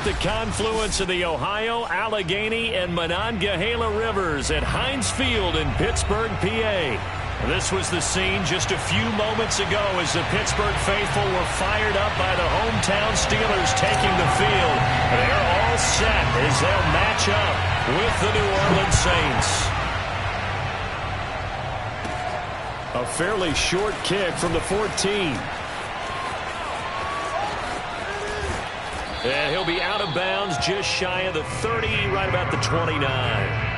at the confluence of the Ohio, Allegheny, and Monongahela Rivers at Heinz Field in Pittsburgh, PA. This was the scene just a few moments ago as the Pittsburgh faithful were fired up by the hometown Steelers taking the field. They're all set as they'll match up with the New Orleans Saints. A fairly short kick from the 14. And he'll be out of bounds just shy of the 30, right about the 29.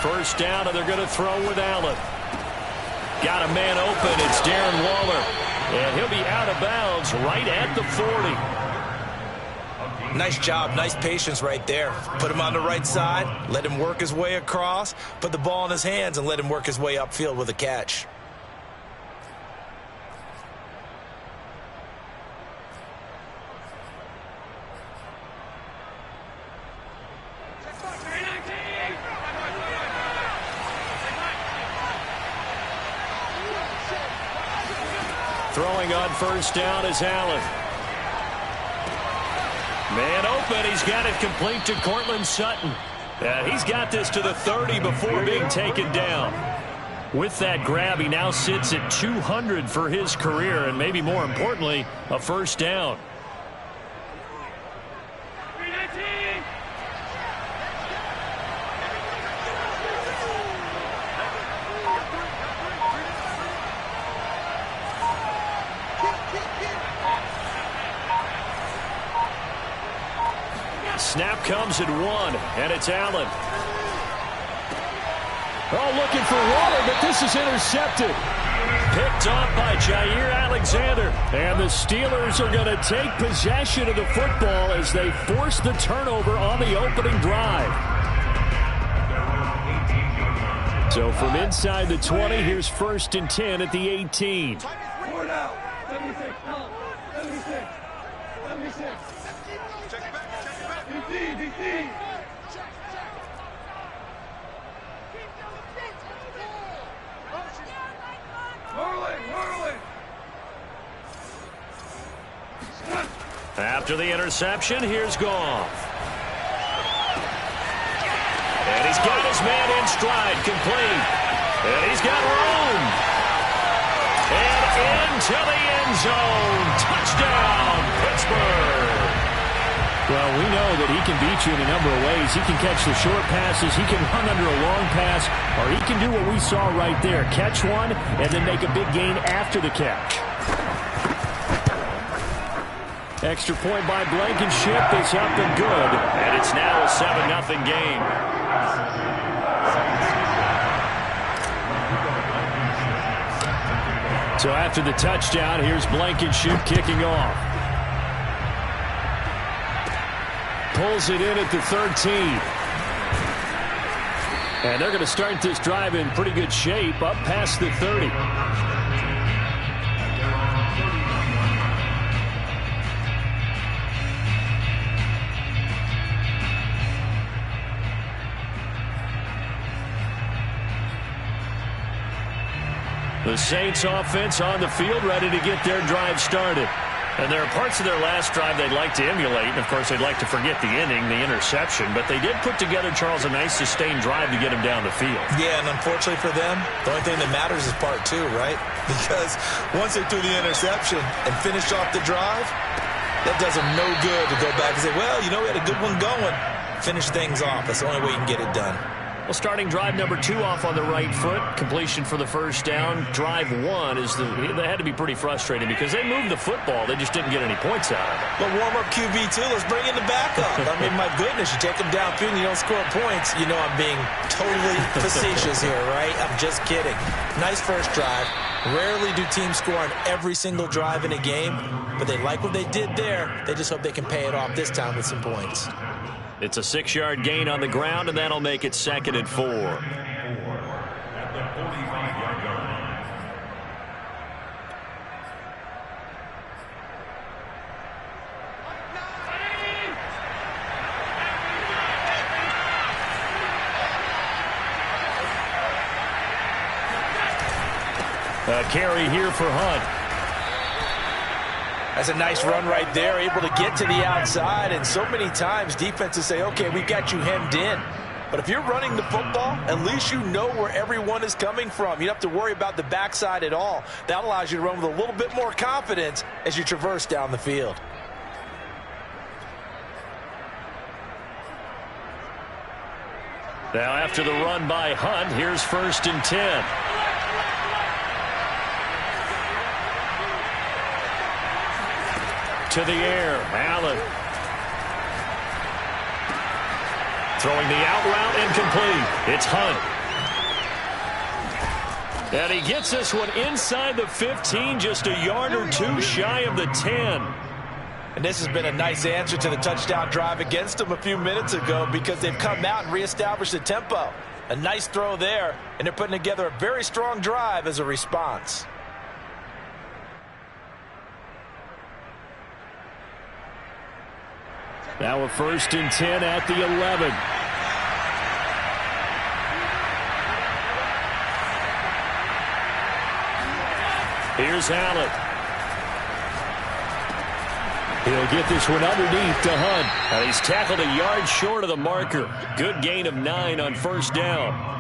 First down, and they're going to throw with Allen. Got a man open. It's Darren Waller. And he'll be out of bounds right at the 40. Nice job. Nice patience right there. Put him on the right side. Let him work his way across. Put the ball in his hands and let him work his way upfield with a catch. Throwing on first down is Allen. Man open. He's got it complete to Cortland Sutton. He's got this to the 30 before being taken down. With that grab, he now sits at 200 for his career, and maybe more importantly, a first down. Snap comes at 1, and it's Allen. Oh, looking for Waller, but this is intercepted. Picked off by Jair Alexander. And the Steelers are going to take possession of the football as they force the turnover on the opening drive. So from inside the 20, here's 1st and 10 at the 18. After the interception, here's Goff. And he's got his man in stride, complete. And he's got room. And into the end zone. Touchdown, Pittsburgh. Well, we know that he can beat you in a number of ways. He can catch the short passes, he can run under a long pass, or he can do what we saw right there, catch one and then make a big gain after the catch. Extra point by Blankenship is up and good, and it's now a 7-0 game. So after the touchdown, here's Blankenship kicking off. Pulls it in at the 13. And they're going to start this drive in pretty good shape, up past the 30. The Saints offense on the field, ready to get their drive started. And there are parts of their last drive they'd like to emulate. And, of course, they'd like to forget the ending, the interception. But they did put together, Charles, a nice sustained drive to get him down the field. Yeah, and unfortunately for them, the only thing that matters is part 2, right? Because once they threw the interception and finished off the drive, that does them no good to go back and say, well, you know, we had a good one going. Finish things off. That's the only way you can get it done. Well, starting drive number 2 off on the right foot. Completion for the first down. Drive 1 is they had to be pretty frustrating because they moved the football. They just didn't get any points out of it. Well, warm-up QB, too. Let's bring in the backup. I mean, my goodness, you take them downfield and you don't score points. You know I'm being totally facetious here, right? I'm just kidding. Nice first drive. Rarely do teams score on every single drive in a game, but they like what they did there. They just hope they can pay it off this time with some points. It's a 6-yard gain on the ground, and that'll make it 2nd and 4. A carry here for Hunt. That's a nice run right there, able to get to the outside, and so many times defenses say, okay, we got you hemmed in. But if you're running the football, at least you know where everyone is coming from. You don't have to worry about the backside at all. That allows you to run with a little bit more confidence as you traverse down the field. Now after the run by Hunt, here's 1st and 10. To the air, Allen. Throwing the out route incomplete. It's Hunt. And he gets this one inside the 15, just a yard or two shy of the 10. And this has been a nice answer to the touchdown drive against them a few minutes ago because they've come out and reestablished the tempo. A nice throw there, and they're putting together a very strong drive as a response. Now a 1st and 10 at the 11. Here's Allen. He'll get this one underneath to Hunt. And he's tackled a yard short of the marker. Good gain of 9 on 1st down.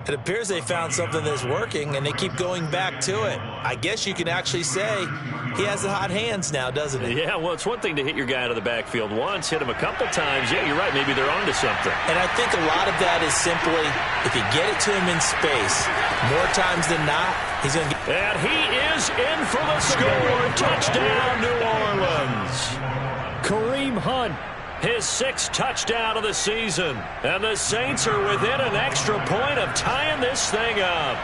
It appears they found something that's working, and they keep going back to it. I guess you can actually say he has the hot hands now, doesn't he? Yeah, well, it's one thing to hit your guy out of the backfield once, hit him a couple times. Yeah, you're right. Maybe they're onto something. And I think a lot of that is simply if you get it to him in space, more times than not, he's going to get... And he is in for the score. Touchdown, New Orleans. Kareem Hunt, his 6th touchdown of the season. And the Saints are within an extra point of tying this thing up.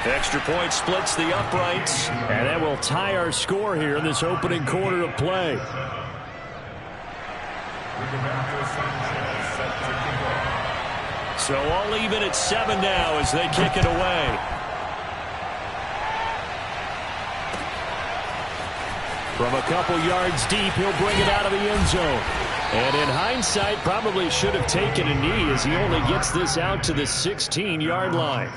Extra point splits the uprights. And that will tie our score here in this opening quarter of play. So all even at 7 now as they kick it away. From a couple yards deep, he'll bring it out of the end zone. And in hindsight, probably should have taken a knee as he only gets this out to the 16-yard line.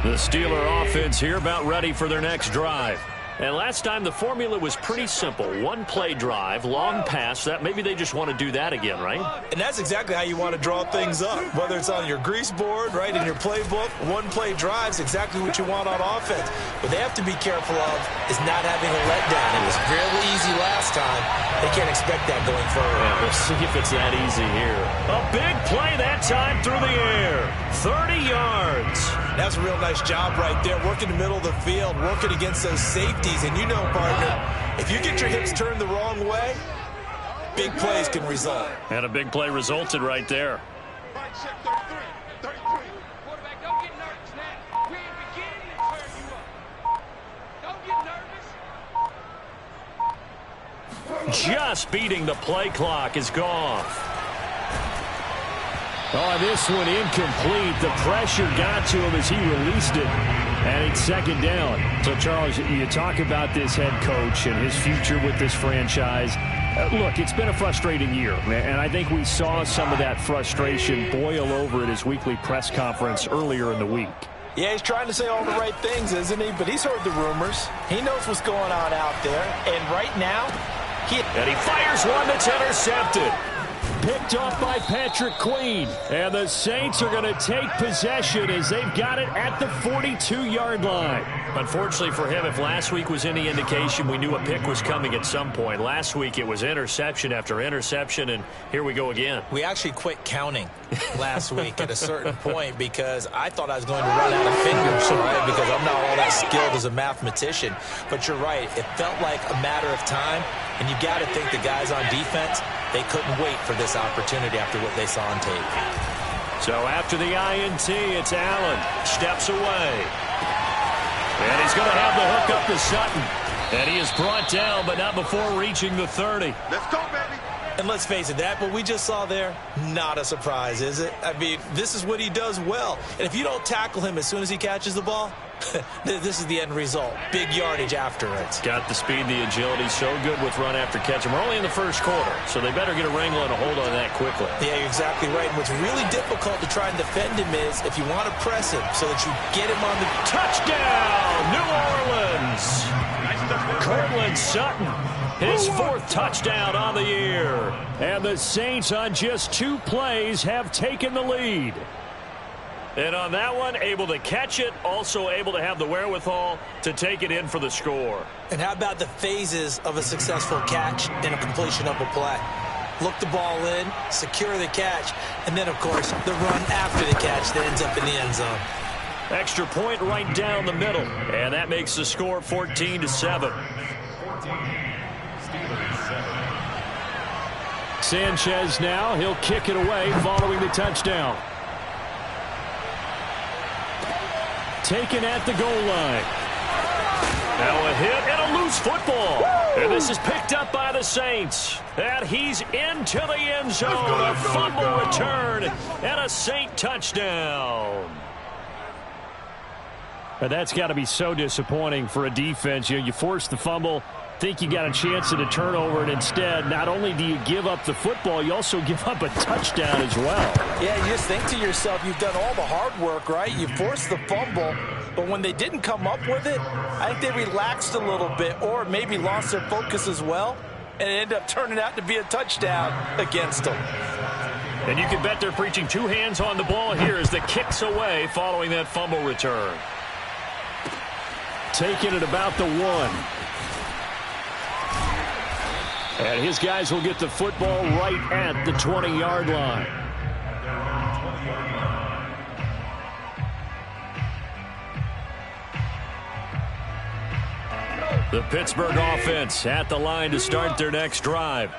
The Steeler offense here about ready for their next drive. And last time the formula was pretty simple. 1-play drive, long pass. That maybe they just want to do that again, right? And that's exactly how you want to draw things up. Whether it's on your grease board, right, in your playbook, 1-play drives exactly what you want on offense. What they have to be careful of is not having a letdown. It was fairly easy last time. They can't expect that going forward. Yeah, we'll see if it's that easy here. A big play that time through the air. 30 yards. That's a real nice job right there, working the middle of the field, working against those safeties. And you know, partner, if you get your hips turned the wrong way, big plays can result. And a big play resulted right there. Just beating the play clock is gone. Oh, this one incomplete. The pressure got to him as he released it. And it's 2nd down. So, Charles, you talk about this head coach and his future with this franchise. Look, it's been a frustrating year, and I think we saw some of that frustration boil over at his weekly press conference earlier in the week. Yeah, he's trying to say all the right things, isn't he? But he's heard the rumors. He knows what's going on out there. And right now, he fires one that's intercepted. Picked off by Patrick Queen. And the Saints are going to take possession as they've got it at the 42-yard line. Unfortunately for him, if last week was any indication, we knew a pick was coming at some point. Last week it was interception after interception, and here we go again. We actually quit counting last week at a certain point because I thought I was going to run out of fingers, right? Because I'm not all that skilled as a mathematician. But you're right. It felt like a matter of time. And you got to think the guys on defense, they couldn't wait for this opportunity after what they saw on tape. So after the INT, it's Allen. Steps away. And he's going to have the hook up to Sutton. And he is brought down, but not before reaching the 30. Let's go, baby. And let's face it, that what we just saw there, not a surprise, is it? I mean, this is what he does well. And if you don't tackle him as soon as he catches the ball, this is the end result. Big yardage after it. Got the speed, the agility, so good with run after catch. And we're only in the first quarter, so they better get a wrangle and a hold on that quickly. Yeah, you're exactly right. And what's really difficult to try and defend him is if you want to press him so that you get him on the touchdown, New Orleans. Cortland Sutton, his 4th touchdown on the year. And the Saints on just 2 plays have taken the lead. And on that one, able to catch it, also able to have the wherewithal to take it in for the score. And how about the phases of a successful catch and a completion of a play? Look the ball in, secure the catch, and then, of course, the run after the catch that ends up in the end zone. Extra point right down the middle, and that makes the score 14-7. Sanchez now, he'll kick it away following the touchdown. Taken at the goal line. Now a hit and a loose football. Woo! And this is picked up by the Saints. And he's into the end zone. A fumble return and a Saint touchdown. But that's got to be so disappointing for a defense. You force the fumble, think you got a chance at a turnover, and instead, not only do you give up the football, you also give up a touchdown as well. Yeah, you just think to yourself, you've done all the hard work, right? You forced the fumble, but when they didn't come up with it, I think they relaxed a little bit or maybe lost their focus as well, and it ended up turning out to be a touchdown against them. And you can bet they're preaching 2 hands on the ball here as the kick's away following that fumble return. Taking it about the 1. And his guys will get the football right at the 20-yard line. The Pittsburgh offense at the line to start their next drive.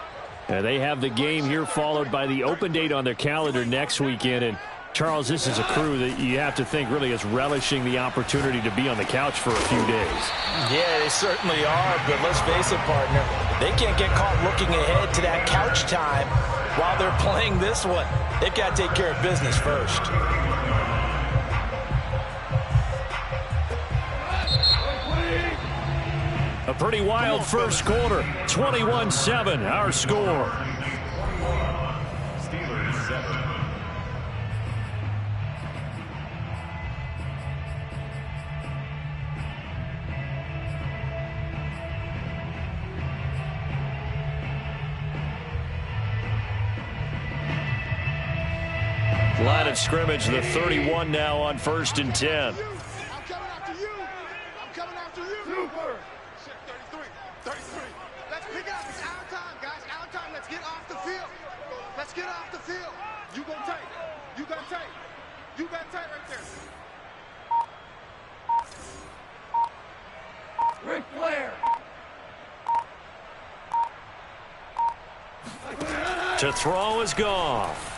And they have the game here followed by the open date on their calendar next weekend. And Charles, this is a crew that you have to think really is relishing the opportunity to be on the couch for a few days. Yeah, they certainly are, but let's face it, partner. They can't get caught looking ahead to that couch time while they're playing this one. They've got to take care of business first. A pretty wild first quarter. 21-7, our score. Steelers 7. Line of scrimmage, the 31 now on 1st and 10. I'm coming after you. I'm coming after you. Super. 33. 33. Let's pick up. It's our time, guys. Our time. Let's get off the field. Let's get off the field. You go tight. You got tight. You got tight right there. Ric Flair. To throw is Goff.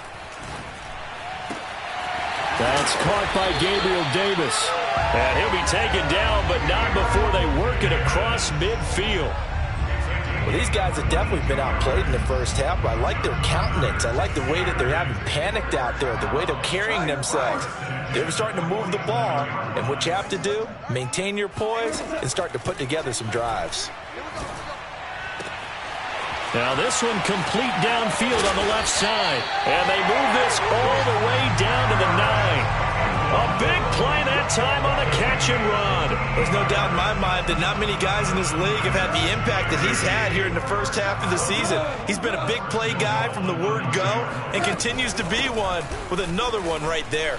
That's caught by Gabriel Davis. And he'll be taken down, but not before they work it across midfield. Well, these guys have definitely been outplayed in the first half, but I like their countenance. I like the way that they're having panicked out there, the way they're carrying themselves. They're starting to move the ball, and what you have to do, maintain your poise and start to put together some drives. Now this one complete downfield on the left side. And they move this all the way down to the 9. A big play that time on a catch and run. There's no doubt in my mind that not many guys in this league have had the impact that he's had here in the first half of the season. He's been a big play guy from the word go and continues to be one with another one right there.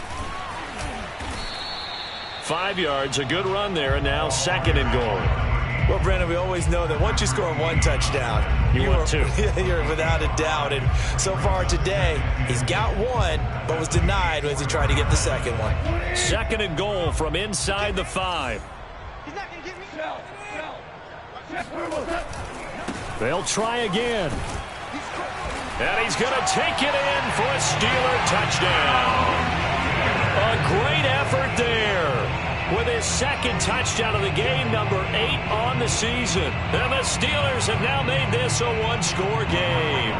5 yards, a good run there, and now 2nd and goal. Well, Brandon, we always know that once you score 1 touchdown, you want 2. You're without a doubt. And so far today, he's got 1, but was denied as he tried to get the 2nd one. 2nd and goal from inside the 5. He's not going to get me. They'll try again. And he's going to take it in for a Steeler touchdown. A great effort there with his second touchdown of the game, number 8 on the season. And the Steelers have now made this a one-score game.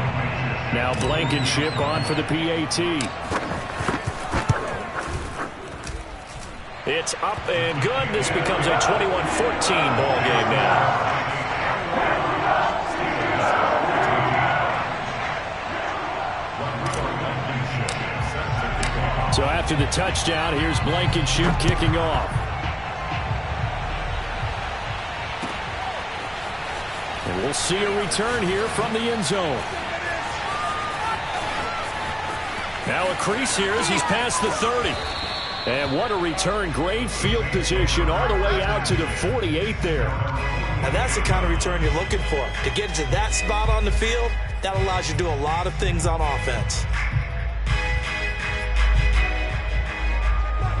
Now Blankenship on for the PAT. It's up and good. This becomes a 21-14 ball game now. So after the touchdown, here's Blankenship kicking off. And we'll see a return here from the end zone. Now a crease here as he's past the 30. And what a return. Great field position all the way out to the 48 there. Now that's the kind of return you're looking for. To get to that spot on the field, that allows you to do a lot of things on offense.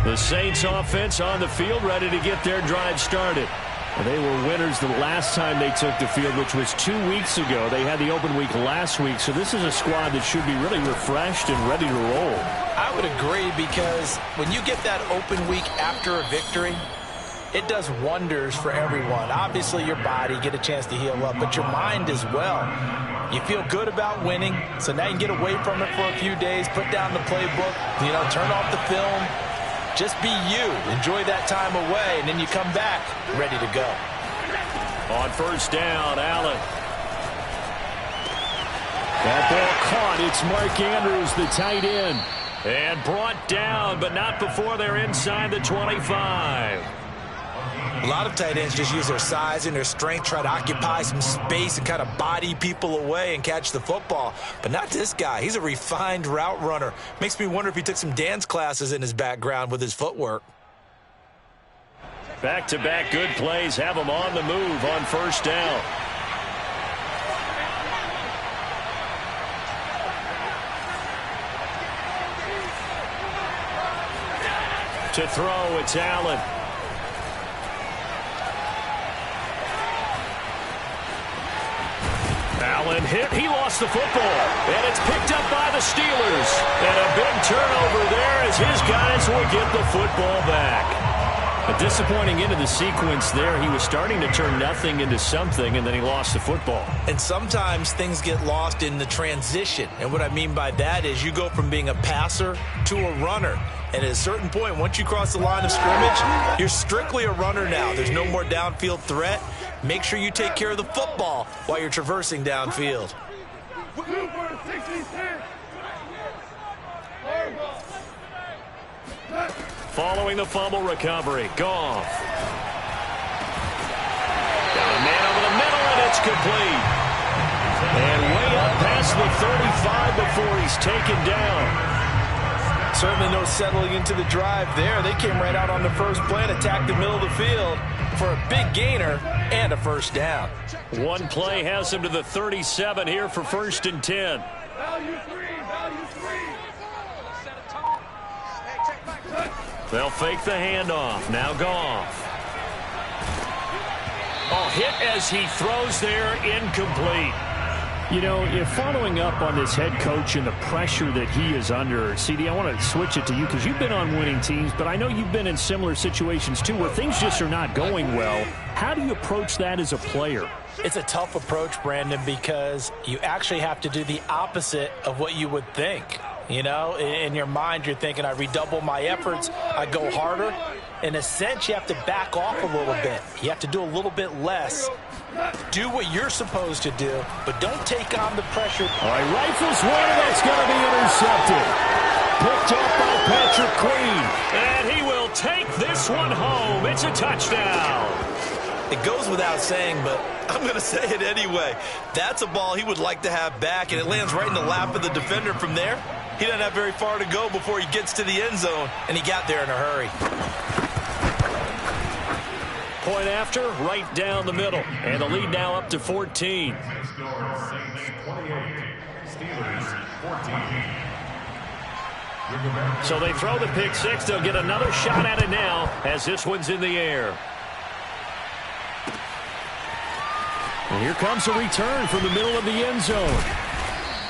The Saints offense on the field, ready to get their drive started. They were winners the last time they took the field, which was 2 weeks ago. They had the open week last week, so this is a squad that should be really refreshed and ready to roll. I would agree, because when you get that open week after a victory, it does wonders for everyone. Obviously, your body, get a chance to heal up, but your mind as well. You feel good about winning, so now you can get away from it for a few days, put down the playbook, turn off the film. Just be you. Enjoy that time away, and then you come back ready to go. On first down, Allen. That ball caught. It's Mark Andrews, the tight end. And brought down, but not before they're inside the 25. A lot of tight ends just use their size and their strength, try to occupy some space and kind of body people away and catch the football. But not this guy. He's a refined route runner. Makes me wonder if he took some dance classes in his background with his footwork. Back-to-back good plays have him on the move on first down. To throw, it's Allen. Allen hit. He lost the football. And it's picked up by the Steelers. And a big turnover there as his guys will get the football back. A disappointing end of the sequence there. He was starting to turn nothing into something, and then he lost the football. And sometimes things get lost in the transition. And what I mean by that is you go from being a passer to a runner. And at a certain point, once you cross the line of scrimmage, you're strictly a runner now. There's no more downfield threat. Make sure you take care of the football while you're traversing downfield. Following the fumble recovery, Goff. Got a man over the middle, and it's complete. And way up past the 35 before he's taken down. Certainly no settling into the drive there. They came right out on the first play and attacked the middle of the field for a big gainer and a first down. One play has him to the 37 here for 1st and 10. They'll fake the handoff. Now Goff. Oh, hit as he throws there, incomplete. You know, if following up on this head coach and the pressure that he is under, CD, I want to switch it to you because you've been on winning teams, but I know you've been in similar situations too where things just are not going well. How do you approach that as a player? It's a tough approach, Brandon, because you actually have to do the opposite of what you would think. You know, in your mind, you're thinking, I redouble my efforts, I go harder. In a sense, you have to back off a little bit. You have to do a little bit less. Do what you're supposed to do, but don't take on the pressure. All right, rifles one, and that's going to be intercepted. Picked up by Patrick Queen, and he will take this one home. It's a touchdown. It goes without saying, but I'm going to say it anyway. That's a ball he would like to have back, and it lands right in the lap of the defender from there. He doesn't have very far to go before he gets to the end zone, and he got there in a hurry. Point after, right down the middle. And the lead now up to 14. So they throw the pick six. They'll get another shot at it now as this one's in the air. And here comes a return from the middle of the end zone.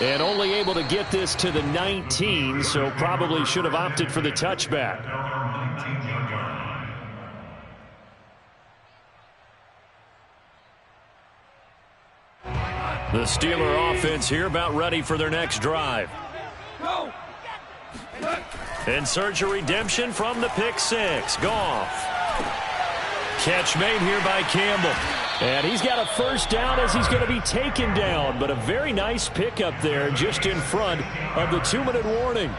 And only able to get this to the 19, so probably should have opted for the touchback. The Steeler offense here about ready for their next drive. In search of redemption from the pick six. Goff. Catch made here by Campbell. And he's got a first down as he's going to be taken down. But a very nice pickup there just in front of the 2-minute warning.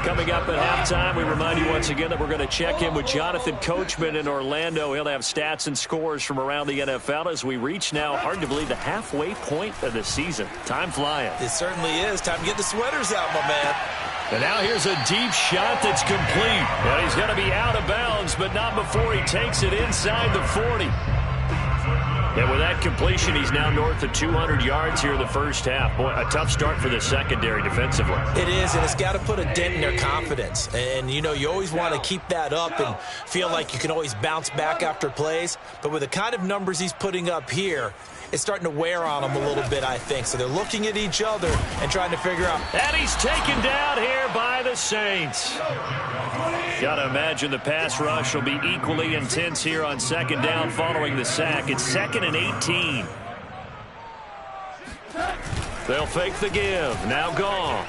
Coming up at halftime, we remind you once again that we're going to check in with Jonathan Coachman in Orlando. He'll have stats and scores from around the NFL as we reach now, hard to believe, the halfway point of the season. Time flying. It certainly is. Time to get the sweaters out, my man. And now here's a deep shot that's complete. And he's going to be out of bounds, but not before he takes it inside the 40. And with that completion, he's now north of 200 yards here in the first half. Boy, a tough start for the secondary defensively. It is, and it's got to put a dent in their confidence. And, you know, you always want to keep that up and feel like you can always bounce back after plays. But with the kind of numbers he's putting up here, it's starting to wear on them a little bit, I think. So they're looking at each other and trying to figure out. And he's taken down here by the Saints. Got to imagine the pass rush will be equally intense here on second down following the sack. It's 2nd and 18. They'll fake the give. Now Goff.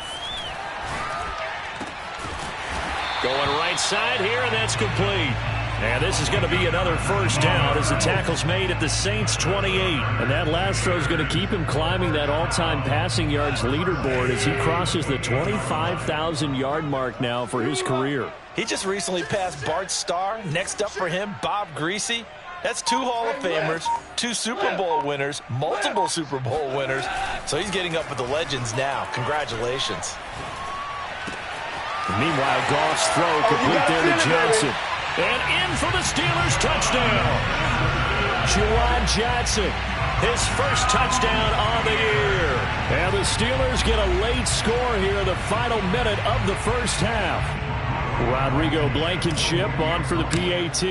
Going right side here, and that's complete. And this is going to be another first down as the tackle's made at the Saints' 28. And that last throw is going to keep him climbing that all-time passing yards leaderboard as he crosses the 25,000-yard mark now for his career. He just recently passed Bart Starr. Next up for him, Bob Greasy. That's 2 Hall of Famers, 2 Super Bowl winners, multiple Super Bowl winners. So he's getting up with the legends now. Congratulations. And meanwhile, Goff's throw complete there to Johnson. And in for the Steelers touchdown. Juwan Johnson, his first touchdown on the year. And the Steelers get a late score here in the final minute of the first half. Rodrigo Blankenship on for the PAT.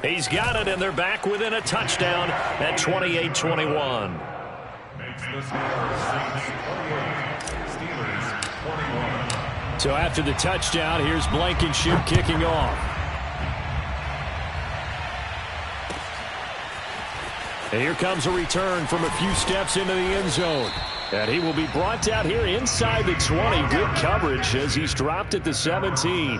He's got it, and they're back within a touchdown at 28-21. So after the touchdown, here's Blankenship kicking off. And here comes a return from a few steps into the end zone. And he will be brought out here inside the 20. Good coverage as he's dropped at the 17.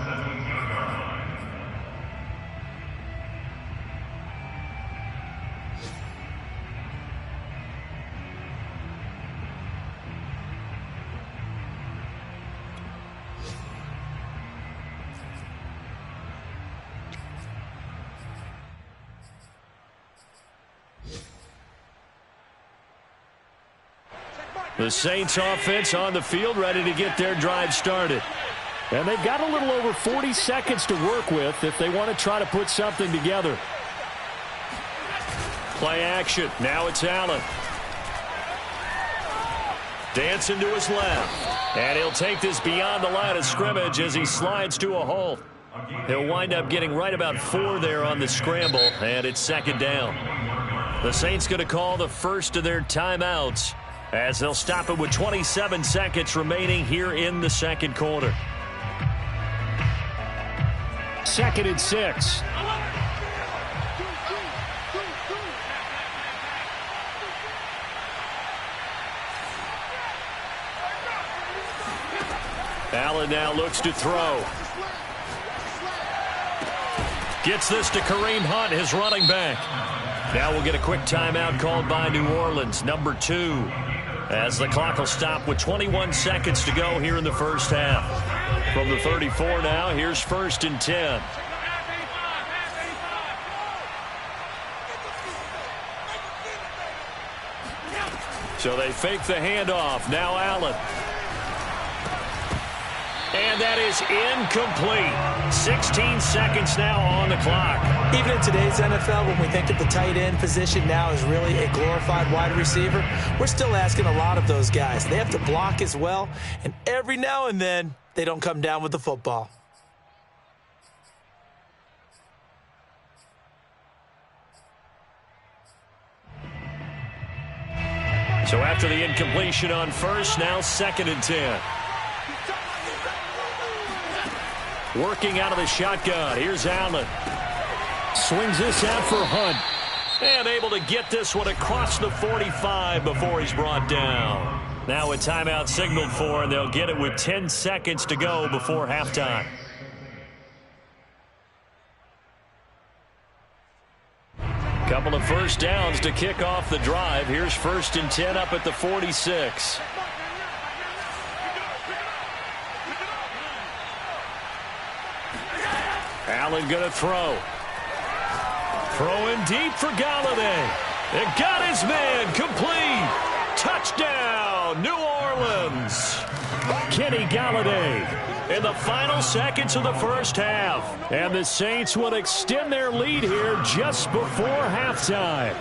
The Saints offense on the field ready to get their drive started. And they've got a little over 40 seconds to work with if they want to try to put something together. Play action. Now it's Allen. Dancing to his left. And he'll take this beyond the line of scrimmage as he slides to a halt. He'll wind up getting right about 4 there on the scramble, and it's second down. The Saints going to call the first of their timeouts, as they'll stop it with 27 seconds remaining here in the second quarter. 2nd and 6. Allen now looks to throw. Gets this to Kareem Hunt, his running back. Now we'll get a quick timeout called by New Orleans, number 2. As the clock will stop with 21 seconds to go here in the first half. From the 34 now, here's 1st and 10. So they fake the handoff. Now Allen. And that is incomplete. 16 seconds now on the clock. Even in today's NFL, when we think of the tight end position now as really a glorified wide receiver, we're still asking a lot of those guys. They have to block as well, and every now and then, they don't come down with the football. So after the incompletion on first, now 2nd and 10. Working out of the shotgun. Here's Allen. Swings this out for Hunt. And able to get this one across the 45 before he's brought down. Now a timeout signaled for, and they'll get it with 10 seconds to go before halftime. Couple of first downs to kick off the drive. Here's 1st and 10 up at the 46. Allen going to throw. Throwing deep for Galladay. It got his man complete. Touchdown, New Orleans. Kenny Galladay in the final seconds of the first half. And the Saints will extend their lead here just before halftime.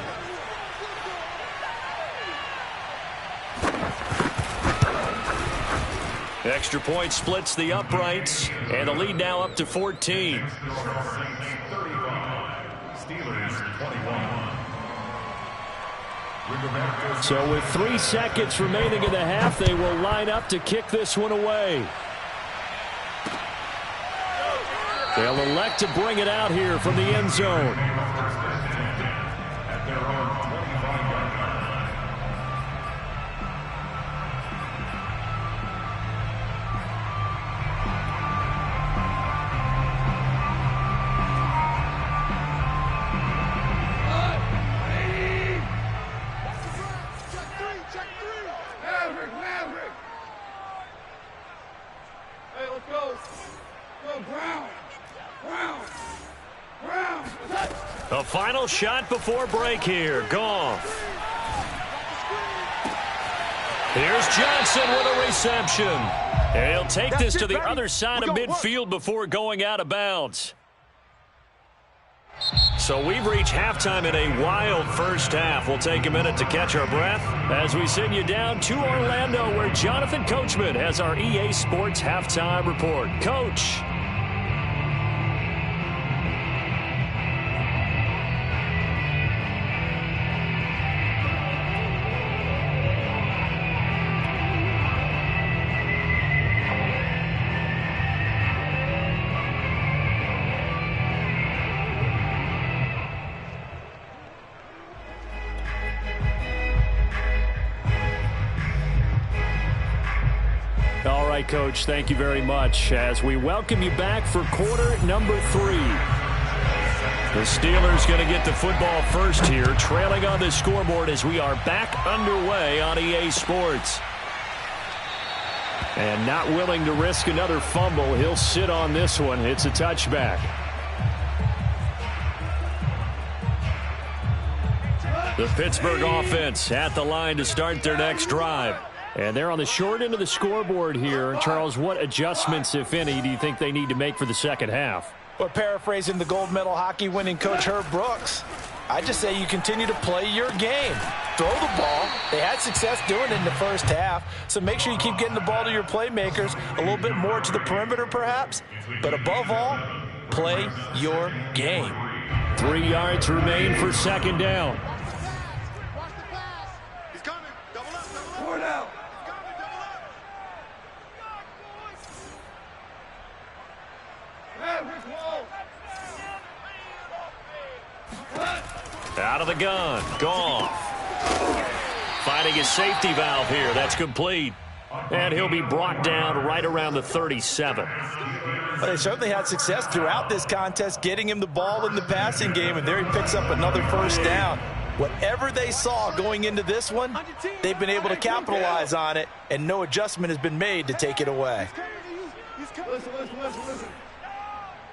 Extra point splits the uprights, and the lead now up to 14. So with 3 seconds remaining in the half, they will line up to kick this one away. They'll elect to bring it out here from the end zone. The final shot before break here. Goff. Here's Johnson with a reception. And he'll take this to the other side of midfield before going out of bounds. So we've reached halftime in a wild first half. We'll take a minute to catch our breath as we send you down to Orlando, where Jonathan Coachman has our EA Sports halftime report. Coach. All right, Coach, thank you very much as we welcome you back for quarter number 3. The Steelers going to get the football first here, trailing on the scoreboard as we are back underway on EA Sports. And not willing to risk another fumble, he'll sit on this one. It's a touchback. The Pittsburgh offense at the line to start their next drive. And they're on the short end of the scoreboard here. Charles, what adjustments, if any, do you think they need to make for the second half? Well, paraphrasing the gold medal hockey winning coach Herb Brooks, I just say you continue to play your game. Throw the ball. They had success doing it in the first half, so make sure you keep getting the ball to your playmakers, a little bit more to the perimeter perhaps, but above all, play your game. 3 yards remain for second down. Out of the gun. Goff. Finding his safety valve here. That's complete. And he'll be brought down right around the 37. Well, they certainly had success throughout this contest getting him the ball in the passing game, and there he picks up another first down. Whatever they saw going into this one, they've been able to capitalize on it, and no adjustment has been made to take it away. Listen.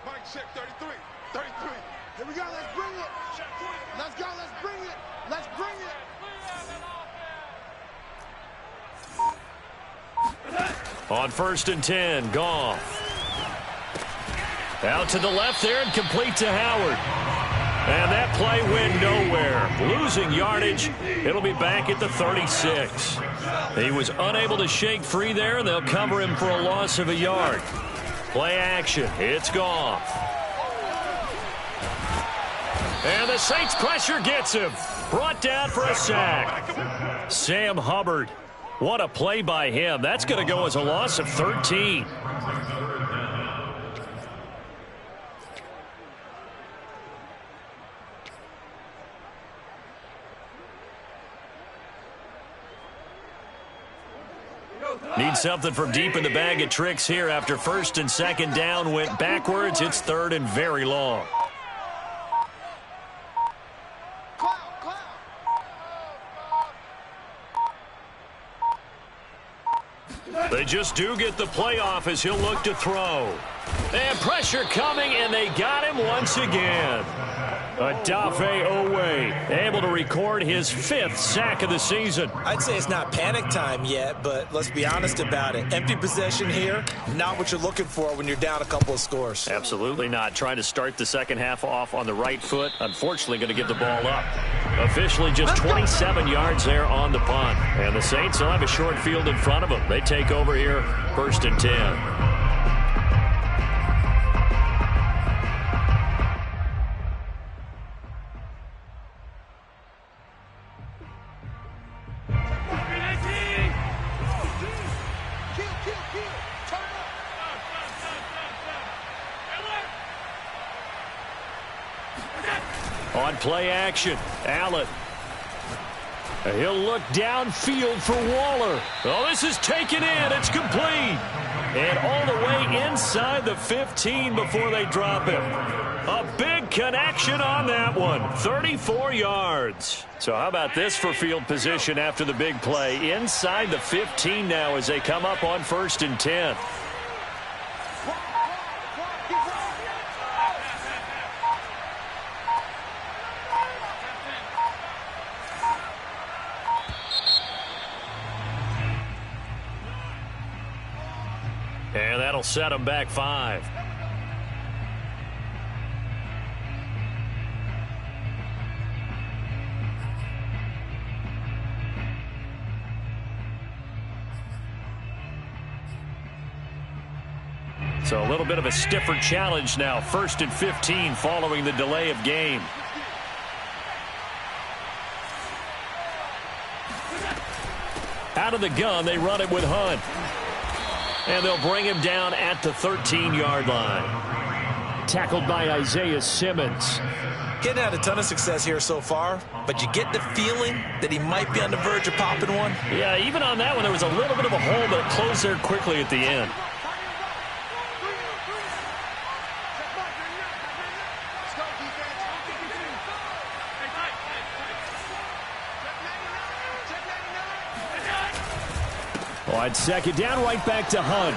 Mike, check 33. 33. Here we go. Let's bring it. Let's go. Let's bring it. Let's bring it. On 1st and 10, Goff. Out to the left there and complete to Howard. And that play went nowhere. Losing yardage. It'll be back at the 36. He was unable to shake free there, and they'll cover him for a loss of a yard. Play action. It's Goff. And the Saints pressure gets him. Brought down for a sack. Sam Hubbard. What a play by him. That's going to go as a loss of 13. Need something from deep in the bag of tricks here after first and second down went backwards. It's third and very long. They just do get the playoff as he'll look to throw. And pressure coming, and they got him once again. Odafe Owe able to record his 5th sack of the season. I'd say it's not panic time yet, but let's be honest about it. Empty possession here, not what you're looking for when you're down a couple of scores. Absolutely not. Trying to start the second half off on the right foot. Unfortunately, going to give the ball up. Officially just 27 yards there on the punt. And the Saints will have a short field in front of them. They take over here, 1st and 10. On play action, Allen. He'll look downfield for Waller. Oh, this is taken in. It's complete. And all the way inside the 15 before they drop him. A big connection on that one. 34 yards. So how about this for field position after the big play? Inside the 15 now as they come up on 1st and 10. And that'll set them back 5. So a little bit of a stiffer challenge now. 1st and 15 following the delay of game. Out of the gun, they run it with Hunt. And they'll bring him down at the 13-yard line. Tackled by Isaiah Simmons. Getting had a ton of success here so far, but you get the feeling that he might be on the verge of popping one. Yeah, even on that one, there was a little bit of a hole, but it closed there quickly at the end. On 2nd down, right back to Hunt.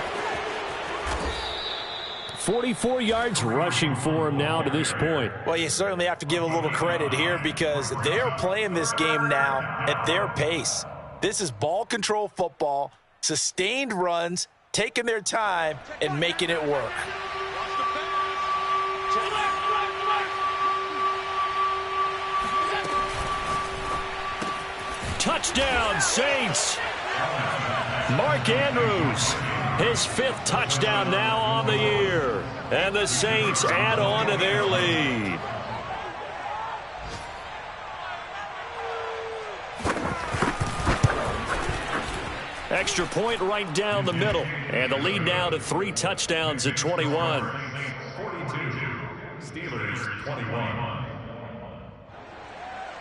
44 yards rushing for him now to this point. Well, you certainly have to give a little credit here because they're playing this game now at their pace. This is ball control football, sustained runs, taking their time, and making it work. Touchdown, Saints. Mark Andrews, his 5th touchdown now on the year. And the Saints add on to their lead. Extra point right down the middle. And the lead now to 3 touchdowns at 21. 42, Steelers 21.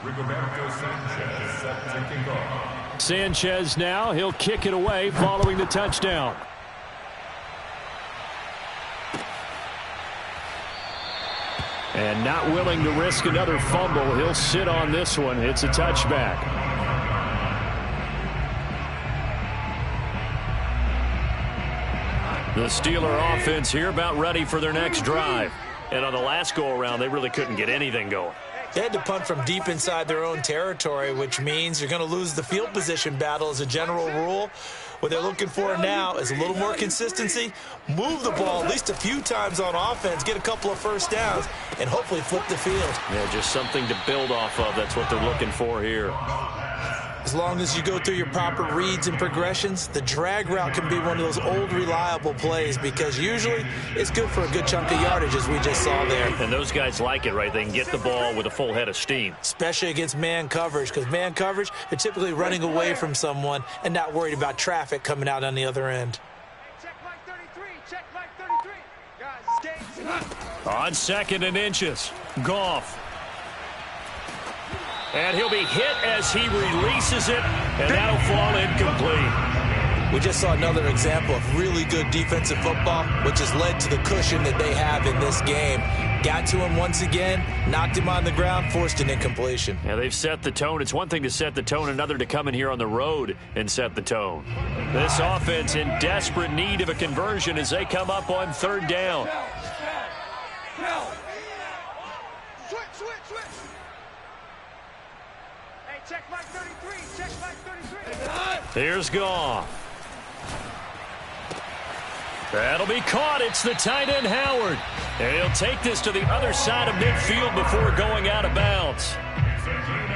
Rigoberto Sanchez set to kick off. Sanchez now, he'll kick it away following the touchdown. And not willing to risk another fumble, he'll sit on this one. It's a touchback. The Steeler offense here about ready for their next drive. And on the last go-around, they really couldn't get anything going. They had to punt from deep inside their own territory, which means you're going to lose the field position battle as a general rule. What they're looking for now is a little more consistency, move the ball at least a few times on offense, get a couple of first downs, and hopefully flip the field. Yeah, just something to build off of. That's what they're looking for here. As long as you go through your proper reads and progressions, the drag route can be one of those old reliable plays because usually it's good for a good chunk of yardage, as we just saw there. And those guys like it, right? They can get the ball with a full head of steam. Especially against man coverage, because man coverage, they're typically running away from someone and not worried about traffic coming out on the other end. Check like 33. Check like 33. Guys, skates. On 2nd and inches, Goff. And he'll be hit as he releases it, and that'll fall incomplete. We just saw another example of really good defensive football, which has led to the cushion that they have in this game. Got to him once again, knocked him on the ground, forced an incompletion. Yeah, they've set the tone. It's one thing to set the tone, another to come in here on the road and set the tone. This offense in desperate need of a conversion as they come up on 3rd down. Switch. Hey, check like 33. Check like 33. Here's Goff. That'll be caught. It's the tight end, Howard. And he'll take this to the other side of midfield before going out of bounds.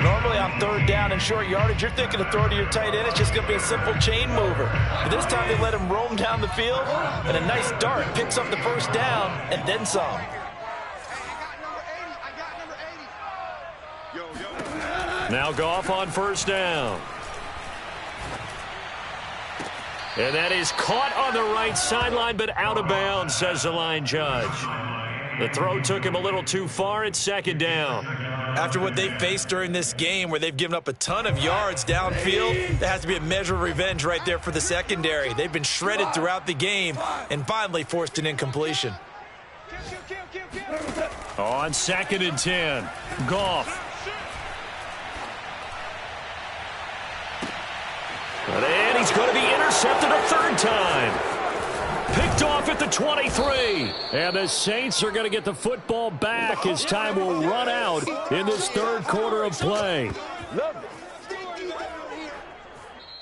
Normally on 3rd down and short yardage, you're thinking to throw to your tight end. It's just going to be a simple chain mover. But this time they let him roam down the field, and a nice dart picks up the 1st down and then some. I got number 80. Now Goff on 1st down. And that is caught on the right sideline, but out of bounds, says the line judge. The throw took him a little too far. It's 2nd down. After what they faced during this game where they've given up a ton of yards downfield, there has to be a measure of revenge right there for the secondary. They've been shredded throughout the game and finally forced an incompletion. On 2nd and 10, Goff. And he's going to be intercepted a 3rd time. Picked off at the 23. And the Saints are going to get the football back as time will run out in this 3rd quarter of play.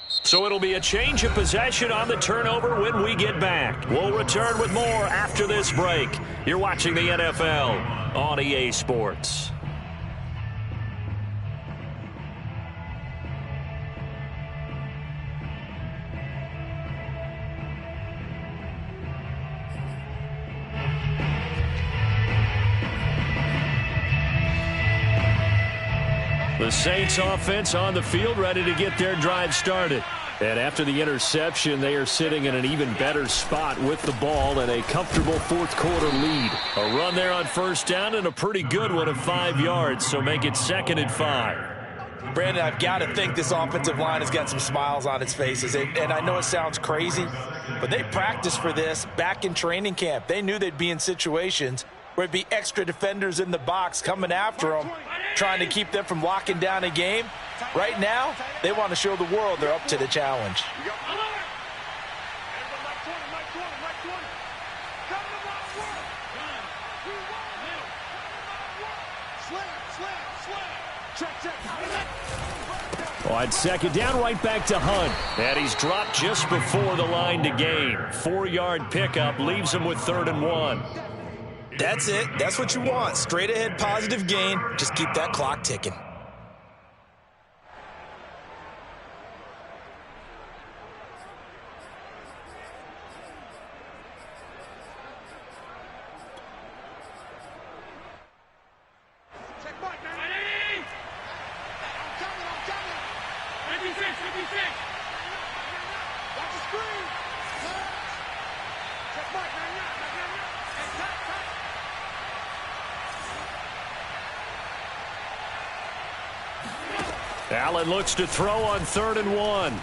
So it'll be a change of possession on the turnover when we get back. We'll return with more after this break. You're watching the NFL on EA Sports. The Saints offense on the field, ready to get their drive started. And after the interception, they are sitting in an even better spot with the ball and a comfortable 4th quarter lead. A run there on 1st down and a pretty good one of 5 yards, so make it 2nd and 5. Brandon, I've got to think this offensive line has got some smiles on its faces. And I know it sounds crazy, but they practiced for this back in training camp. They knew they'd be in situations where it'd be extra defenders in the box coming after them, trying to keep them from locking down a game. Right now, they want to show the world they're up to the challenge. On 2nd down, right back to Hunt. And he's dropped just before the line to gain. 4-yard pickup leaves him with 3rd and 1. That's it. That's what you want. Straight ahead positive gain. Just keep that clock ticking. Check mark, man. I'm coming. 56. Watch the screen. Check mark, man. Allen looks to throw on 3rd and 1.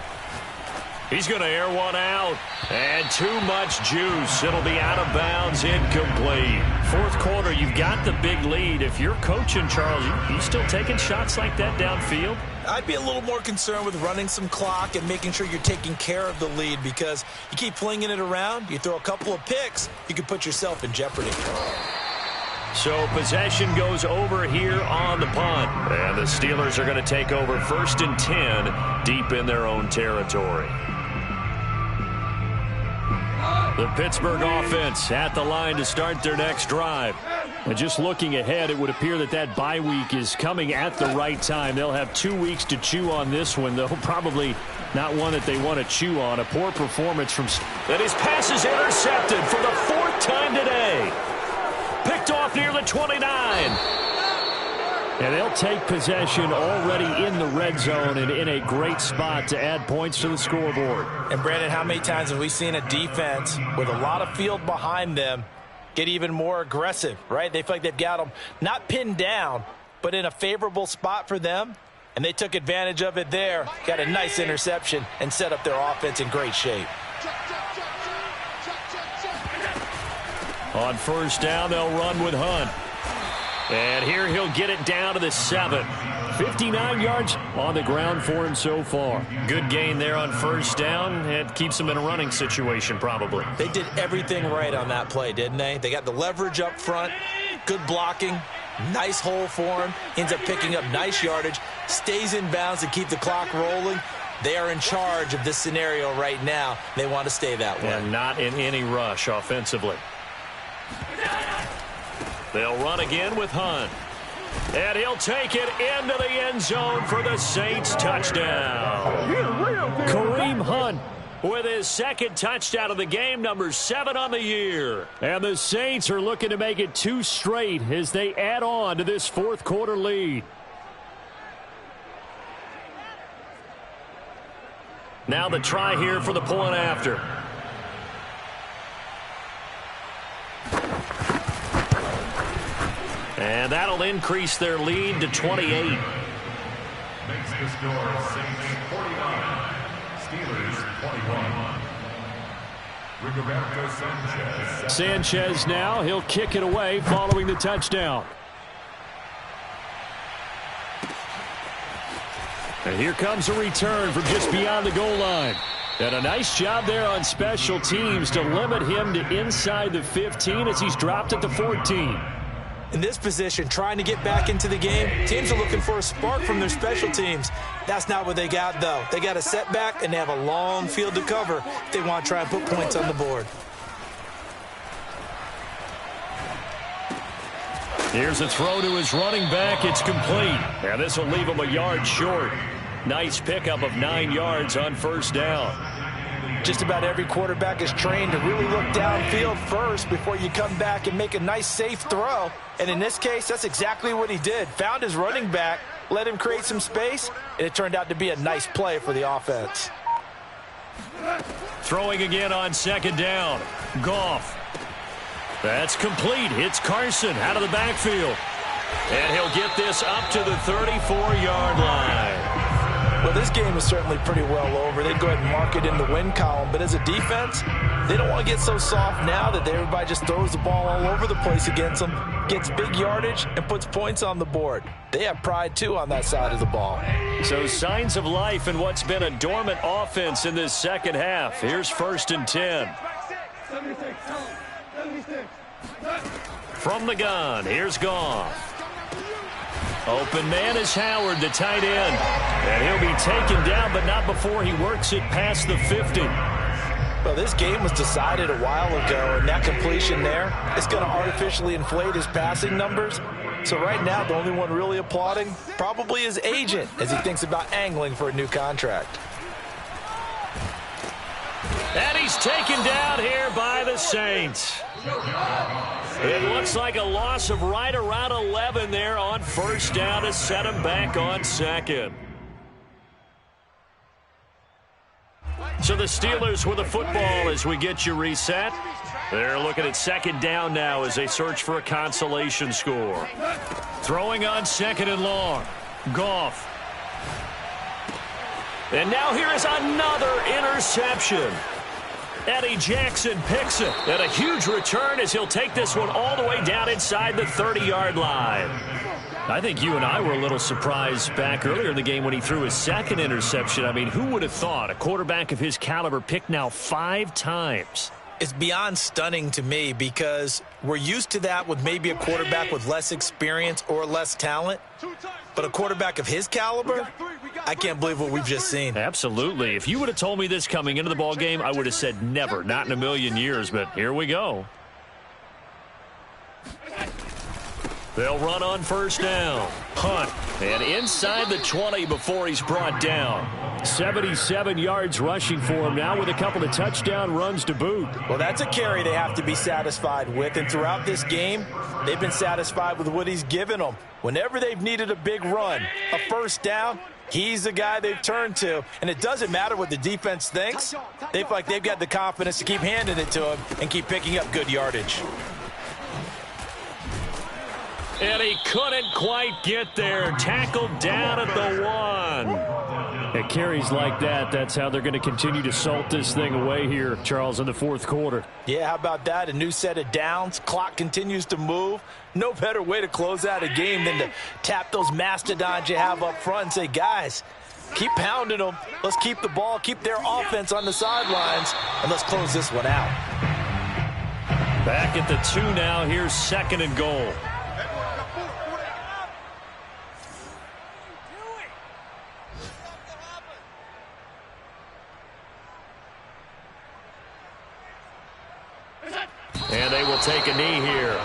He's going to air one out. And too much juice. It'll be out of bounds, incomplete. 4th quarter, you've got the big lead. If you're coaching, Charles, you still taking shots like that downfield? I'd be a little more concerned with running some clock and making sure you're taking care of the lead, because you keep flinging it around, you throw a couple of picks, you could put yourself in jeopardy. So possession goes over here on the punt. And the Steelers are going to take over 1st and 10 deep in their own territory. The Pittsburgh offense at the line to start their next drive. And just looking ahead, it would appear that bye week is coming at the right time. They'll have 2 weeks to chew on this one, though probably not one that they want to chew on. A poor performance from... And his pass is intercepted for the 4th time today. Picked off near the 29. And they'll take possession already in the red zone and in a great spot to add points to the scoreboard. And, Brandon, how many times have we seen a defense with a lot of field behind them get even more aggressive, right? They feel like they've got them not pinned down, but in a favorable spot for them, and they took advantage of it there, got a nice interception, and set up their offense in great shape. On first down, they'll run with Hunt. And here he'll get it down to the 7. 59 yards on the ground for him so far. Good gain there on first down. It keeps him in a running situation probably. They did everything right on that play, didn't they? They got the leverage up front, good blocking, nice hole for him, ends up picking up nice yardage, stays in bounds to keep the clock rolling. They are in charge of this scenario right now. They want to stay that way. And not in any rush offensively. They'll run again with Hunt. And he'll take it into the end zone for the Saints touchdown. Kareem Hunt with his 2nd touchdown of the game, number 7 on the year. And the Saints are looking to make it 2 straight as they add on to this 4th quarter lead. Now the try here for the point after. And that'll increase their lead to 28. Makes the score Saints 49, Steelers 21. Rigoberto Sanchez. Sanchez now, he'll kick it away following the touchdown. And here comes a return from just beyond the goal line. And a nice job there on special teams to limit him to inside the 15 as he's dropped at the 14. In this position, trying to get back into the game, teams are looking for a spark from their special teams. That's not what they got, though. They got a setback, and they have a long field to cover if they want to try and put points on the board. Here's a throw to his running back. It's complete. And this will leave him a yard short. Nice pickup of 9 yards on first down. Just about every quarterback is trained to really look downfield first before you come back and make a nice, safe throw. And in this case, that's exactly what he did. Found his running back, let him create some space, and it turned out to be a nice play for the offense. Throwing again on 2nd down. Goff. That's complete. It's Carson out of the backfield. And he'll get this up to the 34-yard line. Well, this game is certainly pretty well over. They'd go ahead and mark it in the win column. But as a defense, they don't want to get so soft now that everybody just throws the ball all over the place against them, gets big yardage, and puts points on the board. They have pride, too, on that side of the ball. So signs of life in what's been a dormant offense in this second half. Here's 1st and 10. From the gun, here's Goff. Open man is Howard, the tight end. And he'll be taken down, but not before he works it past the 50. Well, this game was decided a while ago, and that completion there is going to artificially inflate his passing numbers. So right now, the only one really applauding probably his agent as he thinks about angling for a new contract. And he's taken down here by the Saints. It looks like a loss of right around 11 there on first down to set him back on 2nd. So the Steelers with the football as we get you reset. They're looking at 2nd down now as they search for a consolation score. Throwing on 2nd and long. Goff. And now here is another interception. Eddie Jackson picks it. And a huge return as he'll take this one all the way down inside the 30-yard line. I think you and I were a little surprised back earlier in the game when he threw his 2nd interception. I mean, who would have thought a quarterback of his caliber picked now 5 times? It's beyond stunning to me because we're used to that with maybe a quarterback with less experience or less talent. But a quarterback of his caliber, I can't believe what we've just seen. Absolutely. If you would have told me this coming into the ball game, I would have said never, not in a million years. But here we go. They'll run on first down. Hunt. And inside the 20 before he's brought down. 77 yards rushing for him now with a couple of touchdown runs to boot. Well, that's a carry they have to be satisfied with. And throughout this game, they've been satisfied with what he's given them. Whenever they've needed a big run, a first down, he's the guy they've turned to. And it doesn't matter what the defense thinks. They feel like they've got the confidence to keep handing it to him and keep picking up good yardage. And he couldn't quite get there. Tackled down at the 1. At carries like that, that's how they're going to continue to salt this thing away here, Charles, in the fourth quarter. Yeah, how about that? A new set of downs. Clock continues to move. No better way to close out a game than to tap those mastodons you have up front and say, guys, keep pounding them. Let's keep the ball, keep their offense on the sidelines, and let's close this one out. Back at the 2 now. Here's 2nd and goal. And they will take a knee here.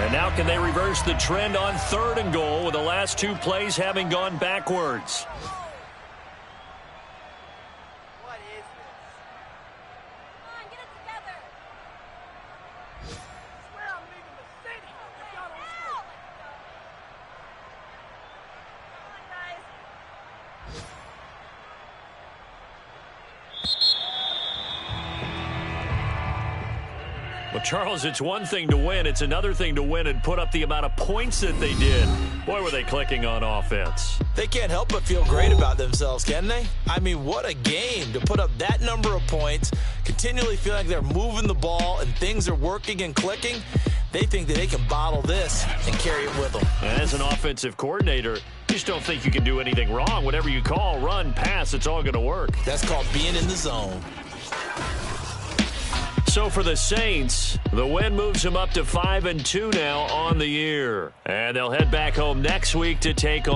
And now can they reverse the trend on 3rd and goal with the last 2 plays having gone backwards? What is this? Come on, get it together. I swear I'm leaving the city if y'all don't score. Come on, guys. Well, Charles, it's one thing to win. It's another thing to win and put up the amount of points that they did. Boy, were they clicking on offense. They can't help but feel great about themselves, can they? I mean, what a game to put up that number of points, continually feel like they're moving the ball and things are working and clicking. They think that they can bottle this and carry it with them. And as an offensive coordinator, you just don't think you can do anything wrong. Whatever you call, run, pass, it's all going to work. That's called being in the zone. So for the Saints, the win moves them up to 5-2 now on the year. And they'll head back home next week to take on